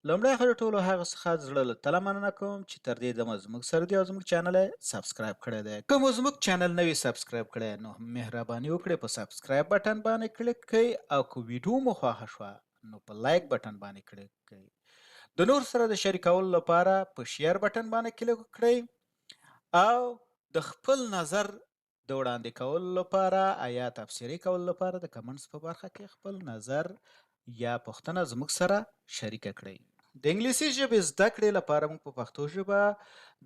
لومړی خو د ټولو هغه څخه زړه له تله مننه کوم چې تر دې دمه زموږ سره دي او زموږ چینل یې سبسکرایب کړی دی. که مو زموږ چینل نه وي سبسکرایب کړی نو مهرباني وکړئ په سبسکرایب بټن باندې کلیک کړئ او که ویډیو مو خوښه شوه نو په لایک بټن باندې کلیک کړئ. د نور سره د شریکولو لپاره په شیر بټن باندې کلیک وکړئ او د خپل نظر د وړاندې کولو لپاره یا تبصرې کولو لپاره د کمنټس په برخه کې خپل نظر یا پوښتنه زموږ سره شریکه کړئ. د انګلیسي ژبې زده کړې لپاره موږ په پښتو ژبه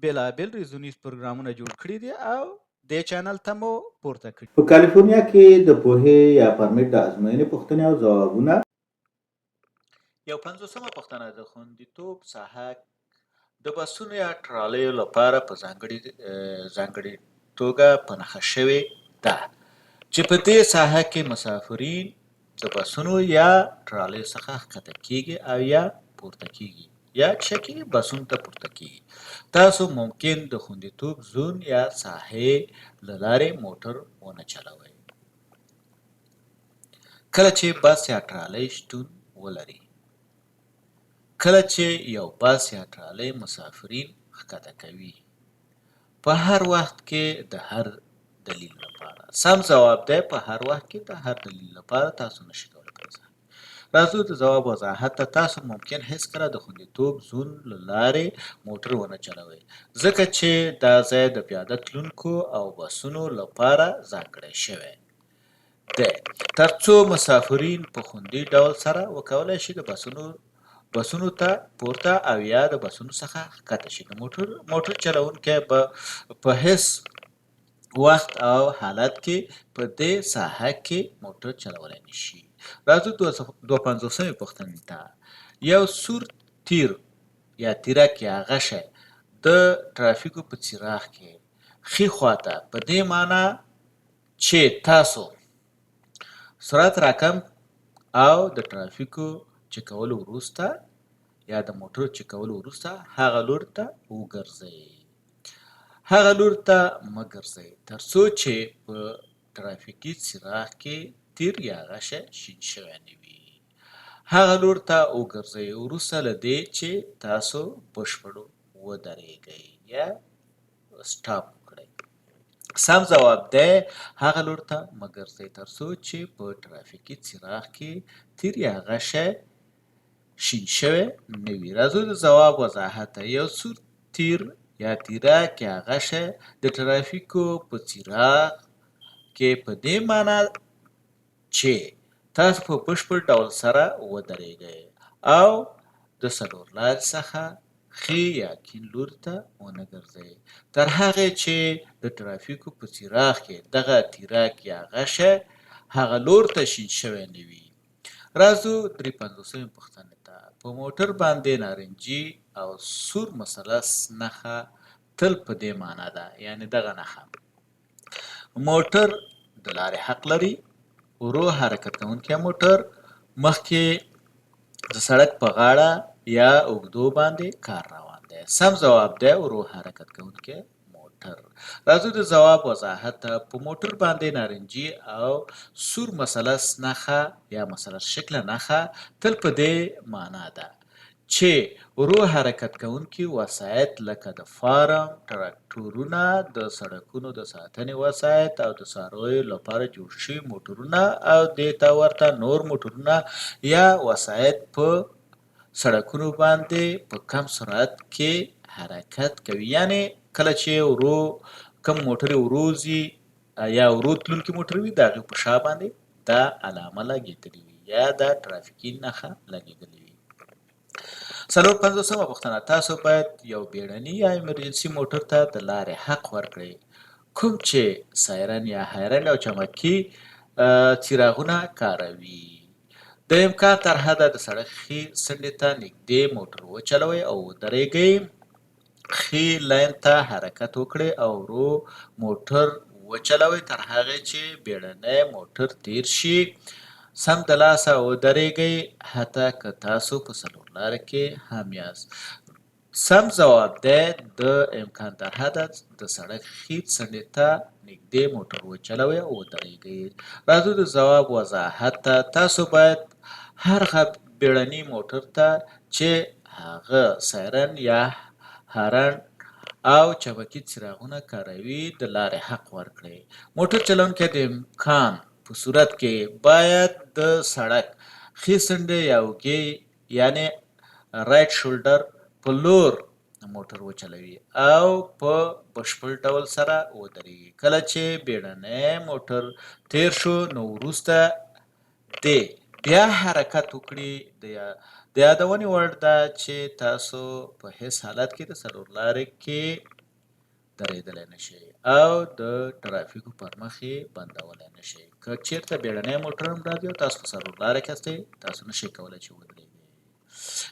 بېلابېل ریزونیز پروګرامونه جوړ کړي دي او دې چینل ته مو پورته کړي. په کالیفورنیا کې د پوهې یا پرمټ د ازموینې پوښتنې او ځوابونه. یو 50مه پوښتنه د خوندیتوب ساحه د بسونو یا ټرالیو لپاره په ځانګړې توګه په نښه شوې ده چې په دې ساحه کې مسافرین د بسونو یا ټرالیو څخه ښکته کیږي او یا پورته کیږي یا کښته بسونو ته پورته کیږي. تاسو ممکن د خوندیتوب زون یا ساحې له لارې موټر ونه چلوئ کله چې بس یا ټرالۍ شتون ولري. کله چې یو بس یا ټرالۍ مسافرین ښکته کوي په هر وخت کې د هر دلیل لپاره. سم ځواب دی په هر وخت کې د هر دلیل لپاره تاسو نشئ کولی کنځئ. راځو د ځواب وضاحت ته. تاسو ممکن هیڅکله د خوندیتوب زون له لارې موټر ونه چلوئ ځکه چې دا ځای د پیاده تلونکو او بسونو لپاره ځانګړی شوی دی تر څو مسافرین په خوندي ډول سره وکولای شي د بسونو ته پورته او یا د بسونو څخه ښکته شي. د موټر چلوونکی به په هیڅ وخت او حالت کې په دې ساحه کې موټر چلولی نشي. راځو 52مې پوښتنې ته. یو سور تیر یا تیرک یا غشی د ترافیکو په څراغ کې ښي خواته په دې معنی چې تاسو سرعت راکم او د ترافیکو چکولو وروسته یا د موټر چکولو وروسته هغه لور ته وګرځئ. هغه لور ته مه ګرځئ تر څو چې په ترافیکي څراغ کې تیر یا غشی شین شوی نه وي. هغه لور ته وګرځئ وروسته له دې چې تاسو بشپړ ودرېږئ یا سټاپ وکړئ. سم ځواب دی هغه لور ته مه ګرځئ تر څو چې په ترافیکي څراغ کې تیر یا غشی شین شوی نه وي. راځو د ځواب وضاحت ته. یو سور تیر یا تیرک یا غشی د ترافیکو په څراغ کې په دې معنی چې تاسو په بشپړ ډول سره ودرېږئ او د څلور لارې څخه ښي یا کیڼ لوري ته ونه ګرځئ تر هغې چې د ترافیکو په څراغ کې دغه تیرک یا غشی هغه لور ته شین شوی نه وي. راځو 53مې پوښتنې ته. په موټر باندې نارنجي او سور مثلث نښه تل په دې معنی ده یعنې دغه نښه موټر د لارې حق لري. ورو حرکت کوونکی موټر مخکې د سړک په غاړه یا اوږدو باندې کار روان دی. سم ځواب دی ورو حرکت کوونکی موټر. راځو د ځواب وضاحت ته. په موټر باندې نارنجي او سور مثلث نښه یا مثلث شکله نښه تل په دې معنا ده چې ورو حرکت کوونکي وسایط لکه د فارم تراکتورونه د سړکونو د ساتنې وسایط او د څارویو لپاره جوړ شوي موټرونه او دې ته ورته نور موټرونه یا وسایط په سړکونو باندې په کم سرعت کې حرکت کوي. یعنې کله چې کوم موټر ورو ځي یا ورو تلونکي موټر وي د هغې په شا باندې دا علامه لګېدلې وي یا دا ترافیکي نښه لګېدلې وي. 54مه پوښتنه. تاسو باید یو بیړني یا ایمرجنسي موټر ته د لارې حق ورکړئ کوم چې سایرن یا هایرن او چمکي څراغونه کاروي. د امکان تر حده د سړک ښي څنډې ته نږدې موټر وچلوئ او ودرېږئ. ښي لاین ته حرکت وکړئ او ورو موټر وچلوئ تر هغې چې بیړنی موټر تیر شي. سمدلاسه ودرېږئ حتی که تاسو په څلور لاره کې هم یاست. سم ځواب دی د امکان تر حده د سړک ښي څنډې ته نږدې موټر وچلوئ او ودرېږئ. راځو د ځواب وضاحت ته. تاسو باید هر بیړني موټر ته چې هغه سایرن یا هارن او چابکي څراغونه کاروي د لارې حق ورکړئ. موټر چلونکی د امکان په صورت کې باید د سړک ښي څنډې یا اوږې یعنې رایټ شولډر په لور موټر وچلوي او په بشپړ ډول سره ودرېږي. کله چې بیړنی موټر تېر شو نو وروسته دې بیا حرکت وکړي. د یادونې وړ ده چې تاسو په هیڅ حالت کې د څلور لارې کې درېدلی نشئ او د ټرافیکو پر مخ یې بندولی نشئ. که چېرته بیړنی موټر هم راځي او تاسو په څلور لاره کې یاستئ تاسو نشئ کولی چې ودرېږئ.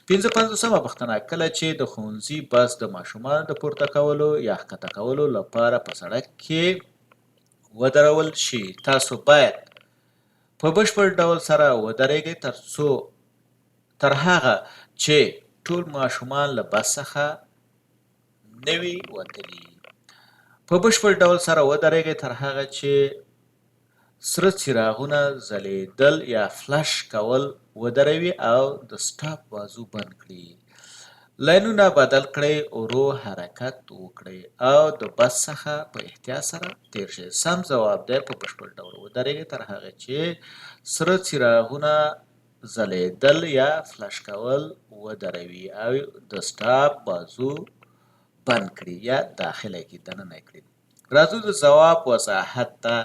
۵۵مه پوښتنه: کله چې د ښوونځي بس د ماشومانو د پورته کولو یا ښکته کولو لپاره په سړک کې ودرول شي تاسو باید په بشپړ ډول سره ودرېږئ تر هغه چې ټول ماشومان له بس څخه نه وي وتلي. په بشپړ ډول سره ودرېږئ تر هغه چې سره څراغونه ځلېدل یا فلش کول ودروي او د سټاپ بازو بند کړئ. لاینونه بدل کړئ، ورو حرکت وکړئ او د بس څخه په احتیاط سره تېر شئ. سم ځواب دی په بشپړ ډول ودرېږئ تر هغه چې سره څراغونه ځلېدل یا فلش کول ودروي او د سټاپ بازو بند کړي یا داخله کړي دننه کړي. راځو د ځواب وضاحت ته.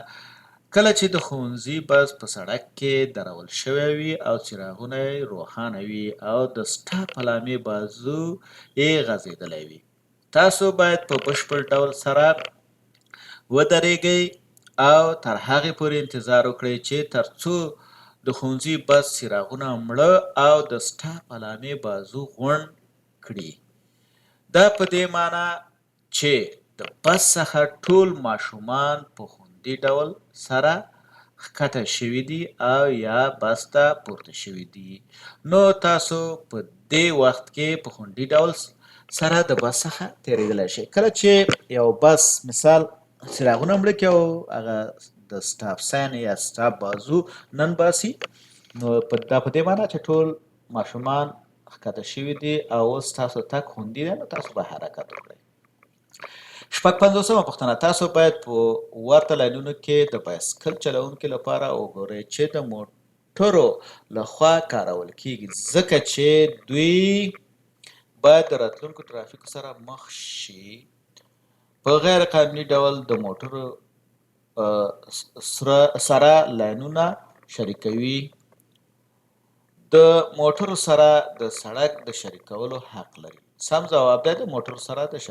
کله چې د ښوونځي بس په سړک کې درول شوی وي او څراغونه یې روښانه وي او د سټاپ علامې بازو یې غځېدلی وي تاسو باید په بشپړ ډول سره ودرېږئ او تر هغې پورې انتظار وکړئ چې تر څو د ښوونځي بس څراغونه مړه او د سټاپ علامې بازو غونډ کړي. دا په دې معنی چې د بس څخه ټول ماشومان په خوندي ډول سره ښکته شوي دي او یا بس ته پورته شوي دي نو تاسو په دې وخت کې په خوندي ډول سره د بس څخه تېرېدلی شئ. کله چې یو بس مثال څراغونه مړه کړي او هغه د سټاپ ساین یا سټاپ بازو نن باسي نو دا په دې معنی چې ټول ماشومان ښکته شوي دي او اوس تاسو تګ خوندي دی نو تاسو به حرکت وکړئ. ۵۵مه پوښتنه: تاسو باید په ورته لاینونو کې د بایسکل چلوونکي لپاره وګورئ چې د موټرو لخوا کارول کیږي ځکه چې دوی باید د راتلونکو ترافیکو سره مخ شي. په غیر قانوني ډول د موټرو سره لاینونه شریکوي. د موټرو سره د سړک د شریکولو حق لري. سم ځواب دی د موټرو سره د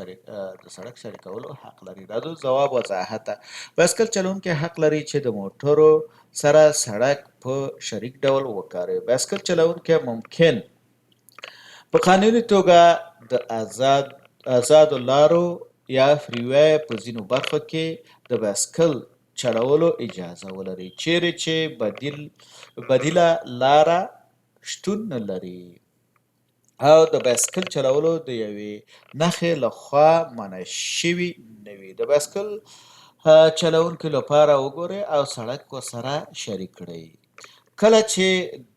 سړک شریکولو حق لري. راځو ځواب وضاحت ته. بایسکل چلوونکی حق لري چې د موټرو سره سړک په شریک ډول وکاروي. بایسکل چلوونکی ممکن په قانوني توګه د آزادو لارو یا فریوی په ځینو برخو کې د بایسکل چلولو اجازه ولري چیرې چې بدیله لاره شتون نه لري او د بایسکل چلولو د یوې نښې لخوا منع شوي نه وي. د بایسکل چلوونکو لپاره وګورئ او سړک ورسره شریک کړئ کله چې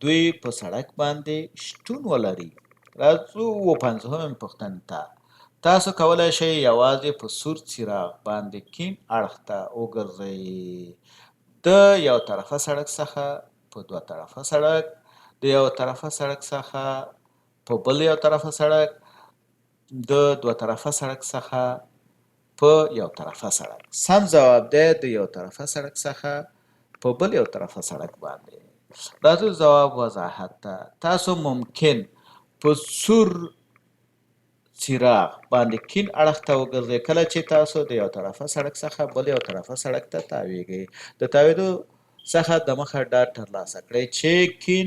دوی په سړک باندې شتون ولري. راځو ۵۰مې پوښتنې ته. تاسو کولی شئ یوازې په سور څراغ باندې کیڼ اړخ ته وګرځئ د یو طرفه سړک څخه په دوه طرفه سړک، د یو طرفه سړک څخه په بل یو طرفه سړک، د دوه طرفه سړک څخه په یو طرفه سړک. سم ځواب دی د یو طرفه سړک څخه په بل یو طرفه سړک باندې. راځو ځواب وضاحت ته. تاسو ممکن په سور څراغ باندې کیڼ اړخ ته وګرځئ کله چې تاسو د یو طرفه سړک څخه بل یو طرفه سړک ته تاویږئ. د تاویدو څخه دمخه ډاډ ترلاسه کړئ چې کیڼ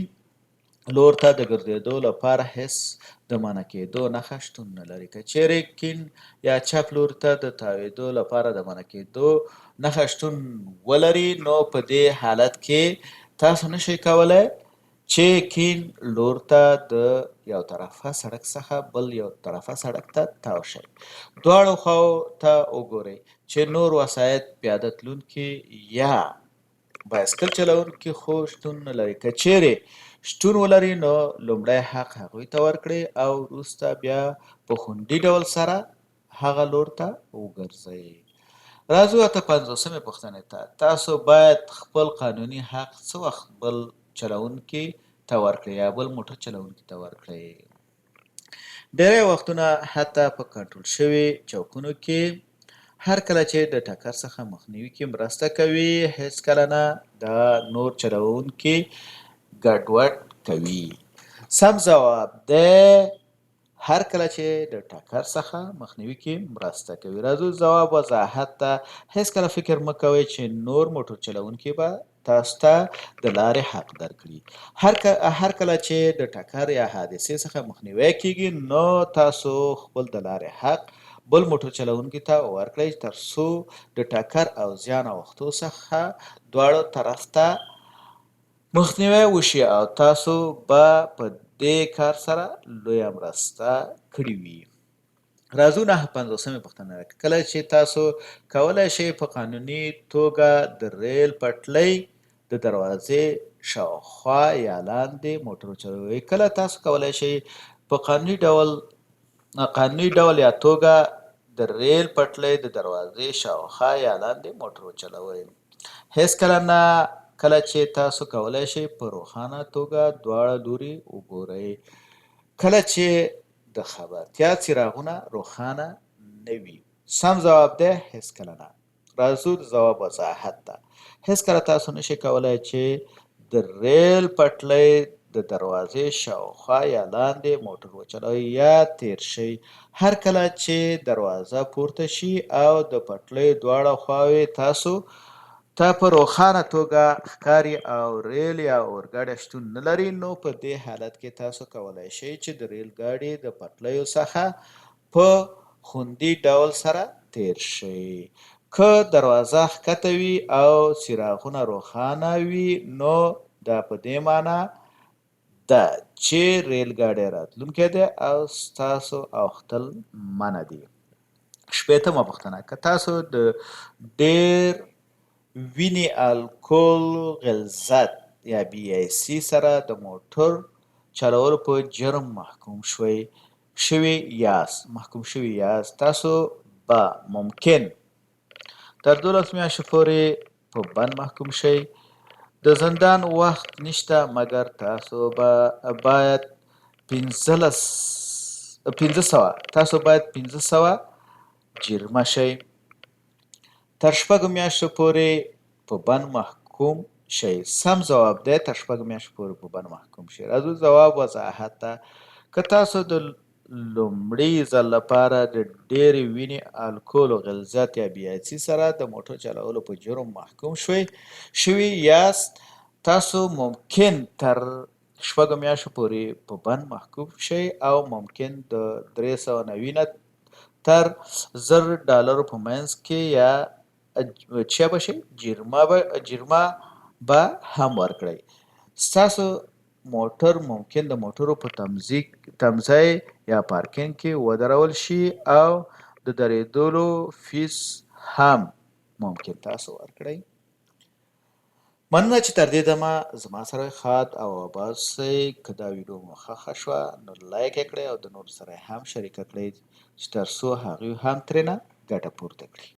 لور ته د ګرځېدو لپاره هیڅ د منع کېدو نښه شتون نه لري. که چیرې کیڼ یا چپ لوري ته د تاویدو لپاره د منع کېدو نښه شتون ولري نو په دې حالت کې تاسو نشئ کولی چې کیڼ لور ته د یو طرفه سړک څخه بل یو طرفه سړک ته تاو شئ. دواړو خواو ته وګورئ چې نور وسایط پیاده تلونکي یا بایسکل چلوونکي خو شتون نه لري. که چیرې شتون ولري نو لومړی حق هغوی ته ورکړئ او وروسته بیا په خوندي ډول سره هغه لور ته وګرځئ. راځو اته پنځوسمې پوښتنې ته. تاسو باید خپل قانوني حق څه وخت بل چلوونکي ته ورکړئ یا بل موټر چلوونکي ته ورکړئ. ډیری وختونه حتی په کنټرول شوي چوکونو کې هر کله چې د ټکر څخه مخنیوي کې مرسته کوي، هیڅکله نه دا نور چلوونکي ګډوډ کوي. سم ځواب دی هر کله چې د ټکر څخه مخنیوي کې مرسته کوي. راځو ځواب وضاحت ته. هیڅکله فکر مه کوئ چې نور موټر چلوونکي به تاسو ته د لارې حق درکړي. هر کله چې د ټکر یا حادثې څخه مخنیوی کیږي نو تاسو خپل د لارې حق بل موټر چلوونکي ته ورکړئ ترڅو د ټکر او زیان اوښتو څخه دواړو طرف ته مخنیوی وشي او تاسو به په دې کار سره لویه مرسته کړې وي. راځو 950مې پوښتنه. کله چې تاسو کولی شئ په قانوني توګه د ریل پټلۍ د دروازې شاوخوا یا لاندې موټر وچلوئ. کله تاسو کولی شئ په قانوني ډول یا توګه د ریل پټلۍ د دروازې شاوخوا یا لاندې موټر وچلوئ. هیڅکله نه. کله چې تاسو کولی شئ په روښانه توګه دواړه لوري وګورئ. کله چې د خبرتیا څراغونه روښانه نه وي. سم ځواب دی هیڅکله نه. راځو د ځواب وضاحت ته. هیڅکله تاسو نشئ کولی چې د ریل پټلۍ د دروازې شاوخوا یا لاندې موټر وچلوئ یا تیر شئ. هر کله چې دروازه پورته شي او د پټلۍ دواړه خواوې تاسو ته په روښانه توګه ښکاري او ریل یا اورګاډی شتون نه لري نو په دې حالت کې تاسو کولی شئ چې د ریل ګاډي د پټلیو څخه په خوندي ډول سره تیر شئ. که دروازه ښکته وي او څراغونه روښانه وي نو دا په دې معنی ده چې ریل ګاډی راتلونکی دی او ستاسو اوښتل منع دي. شپېتمه پوښتنه. که تاسو د ډیر وینې الکول غلظت یا BIC سره د موټر چلولو په جرم محکوم شوي یاست، تاسو به ممکن تر 12 میاشتو پورې په بند محکوم شئ. د زندان وخت نشته مګر تاسو باید 1500 جریمه شئ. تر 6 میاشتو پورې په بند محکوم شئ. سم ځواب دی تر 6 میاشتو پورې په بند محکوم شئ. راځو ځواب وضاحت ته. که تاسو د لومړي ځل لپاره د ډیرې وینې الکول غلظت یا BIC سره د موټر چلولو په جرم محکوم شوي یاست، تاسو ممکن تر 6 میاشتو پورې په بند محکوم شئ او ممکن د 390 نه تر $1000 په منځ کې یا جریمه به هم ورکړئ. ستاسو موټر ممکن د موټرو په تمځای یا پارکینګ کې ودرول شي او د درېدلو فیس هم ممکن تاسو ورکړئ. مننه چې تر دې دمه زما سره ښاد او آباد اوسئ. که دا ویډیو مو خوښه شوه نو لایک یې کړئ او د نورو سره هم شریکه کړئ چې ترڅو هغوی هم ترېنه ګټه پورته کړي.